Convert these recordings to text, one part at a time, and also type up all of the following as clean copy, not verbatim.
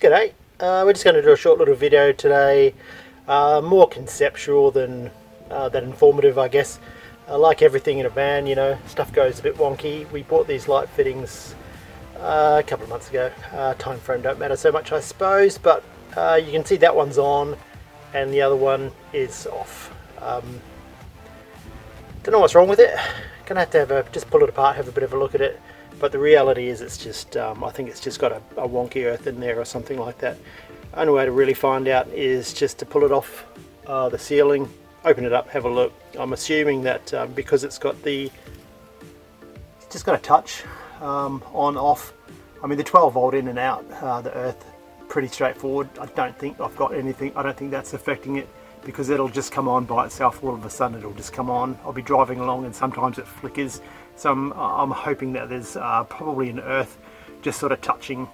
G'day, we're just going to do a short little video today, more conceptual than informative, I guess. Like everything in a van, you know, stuff goes a bit wonky. We bought these light fittings a couple of months ago. Time frame don't matter so much, I suppose, but you can see that one's on and the other one is off. Don't know what's wrong with it. Gonna have to just pull it apart, have a bit of a look at it. But the reality is it's just, I think it's just got a wonky earth in there or something like that. Only way to really find out is just to pull it off the ceiling, open it up, have a look. I'm assuming that because it's just got a touch on off. I mean the 12 volt in and out, the earth, pretty straightforward. I don't think I've got anything, I don't think that's affecting it, because it'll just come on by itself. All of a sudden it'll just come on. I'll be driving along and sometimes it flickers. So I'm hoping that there's probably an earth just sort of touching,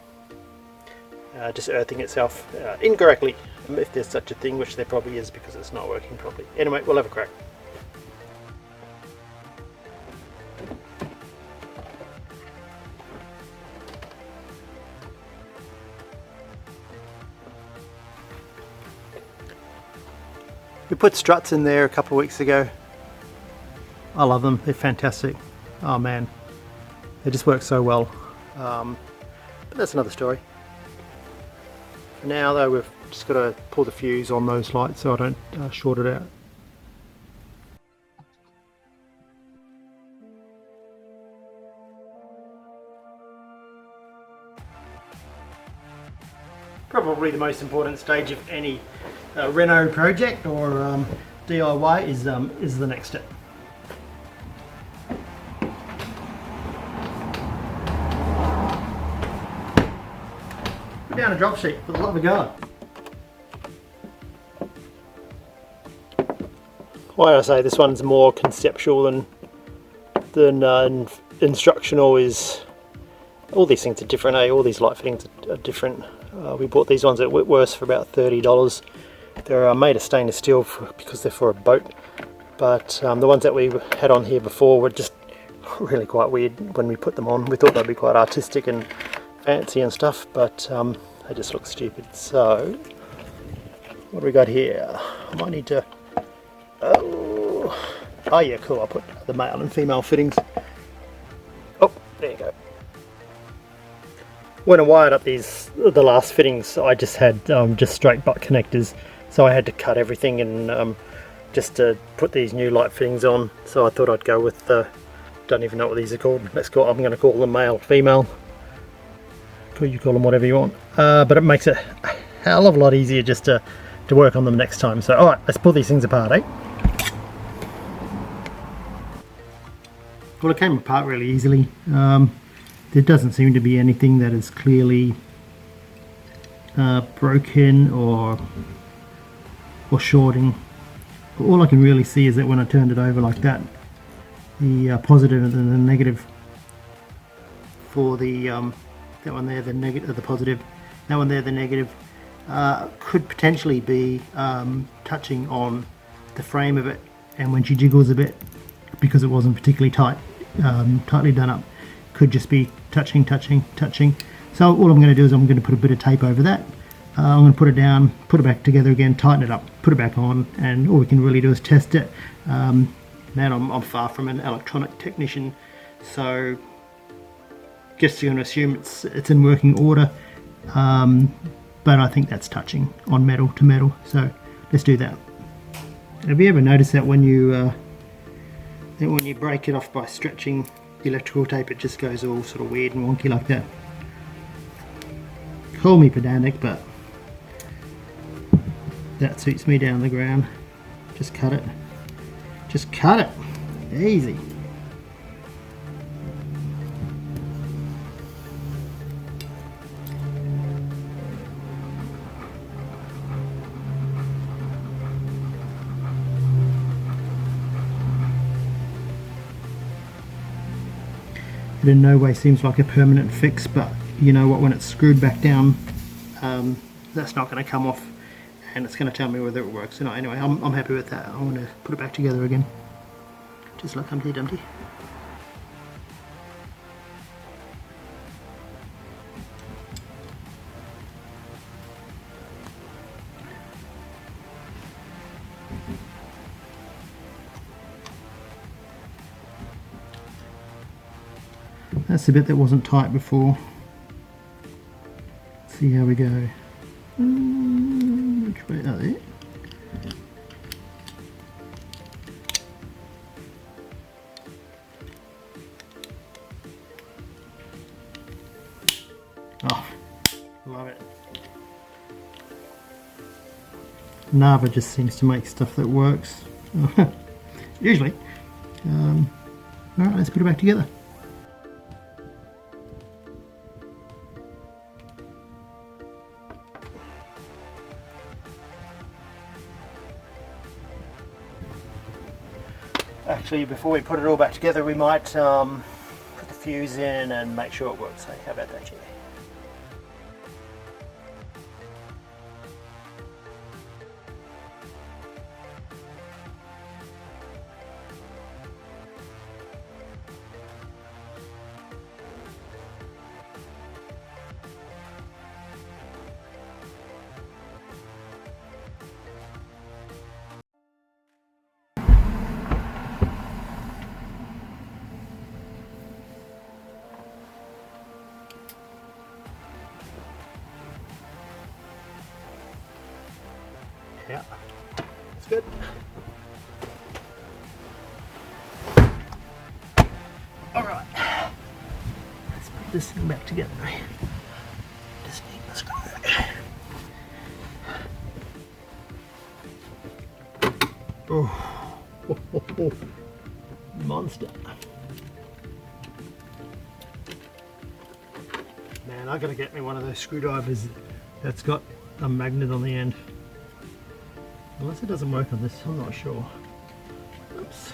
just earthing itself incorrectly, if there's such a thing, which there probably is because it's not working properly. Anyway, we'll have a crack. We put struts in there a couple of weeks ago. I love them, they're fantastic. Oh man, they just work so well. But that's another story. For now though, we've just got to pull the fuse on those lights so I don't short it out. Probably the most important stage of any Renault project or DIY is the next step. Put down a drop sheet for the love of God. Why I say this one's more conceptual than instructional is all these things are different, eh? All these light fittings are different. We bought these ones at Whitworth for about $30. They're made of stainless steel because they're for a boat, but the ones that we had on here before were just really quite weird when we put them on. We thought they'd be quite artistic and fancy and stuff, but they just look stupid. So what do we got here? I might need to, oh yeah, cool, I'll put the male and female fittings. Oh, there you go. When I wired up the last fittings, I just had just straight butt connectors, so I had to cut everything and just to put these new light fittings on. So I thought I'd go with the, don't even know what these are called. I'm going to call them male, female. You call them whatever you want, but it makes it a hell of a lot easier just to work on them next time. So alright, let's pull these things apart, eh? Well, it came apart really easily. There doesn't seem to be anything that is clearly broken or shorting. But all I can really see is that when I turned it over like that, the positive and the negative for the that one there, the negative, the positive, that one there, the negative, could potentially be touching on the frame of it, and when she jiggles a bit, because it wasn't particularly tightly done up, could just be touching. So all I'm going to do is I'm going to put a bit of tape over that. I'm going to put it down, put it back together again, tighten it up, put it back on, and all we can really do is test it. Man, I'm far from an electronic technician, so just going to assume it's in working order, but I think that's touching on metal to metal, so let's do that. Have you ever noticed that when you break it off by stretching the electrical tape, it just goes all sort of weird and wonky like that? Call me pedantic, but that suits me down the ground. Just cut it. Just cut it. Easy. It in no way seems like a permanent fix, but you know what, when it's screwed back down, that's not going to come off, and it's going to tell me whether it works or not. Anyway, I'm happy with that. I want to put it back together again. Just like Humpty Dumpty. That's the bit that wasn't tight before. Let's see how we go. Which way? Oh, there. Oh, love it. Nava just seems to make stuff that works. Usually. Alright, let's put it back together. Actually, before we put it all back together, we might put the fuse in and make sure it works. Hey, how about that, Jimmy? Yeah, that's good. All right, let's put this thing back together. Just need the screw. Oh, monster. Man, I gotta get me one of those screwdrivers that's got a magnet on the end. Unless it doesn't work on this, I'm not sure. Oops.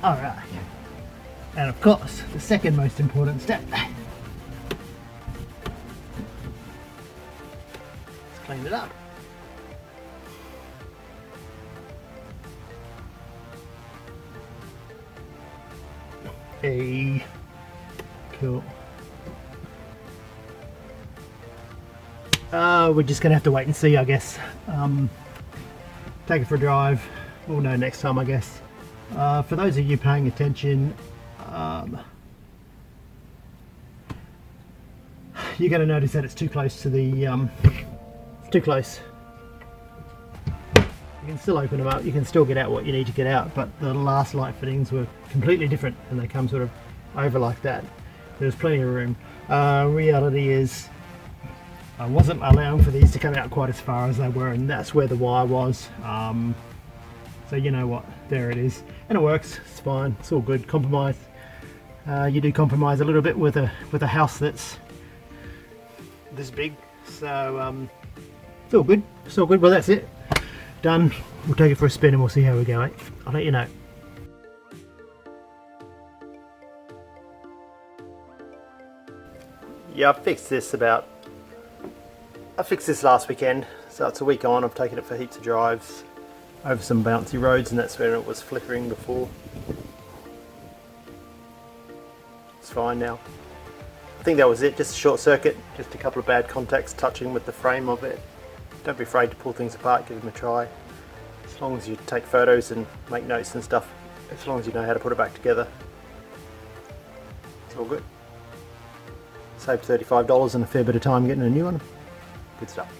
Alright. And of course, the second most important step. Let's clean it up. Hey, cool. We're just gonna have to wait and see, I guess. Take it for a drive. We'll know next time, I guess. For those of you paying attention, you're going to notice that it's too close to the. It's too close. You can still open them up. You can still get out what you need to get out, but the last light fittings were completely different, and they come sort of over like that. There's plenty of room. Reality is, I wasn't allowing for these to come out quite as far as they were, and that's where the wire was. So you know what, there it is, and it works. It's fine. It's all good. Compromise. You do compromise a little bit with a house that's this big, so it's all good. It's all good. Well, that's it. Done. We'll take it for a spin and we'll see how we go. Eh? I'll let you know. Yeah, I fixed this last weekend, so it's a week on. I've taken it for heaps of drives over some bouncy roads, and that's where it was flickering before. It's fine now. I think that was it, just a short circuit, just a couple of bad contacts touching with the frame of it. Don't be afraid to pull things apart, give them a try. As long as you take photos and make notes and stuff, as long as you know how to put it back together, it's all good. Saved $35 and a fair bit of time getting a new one. Good stuff.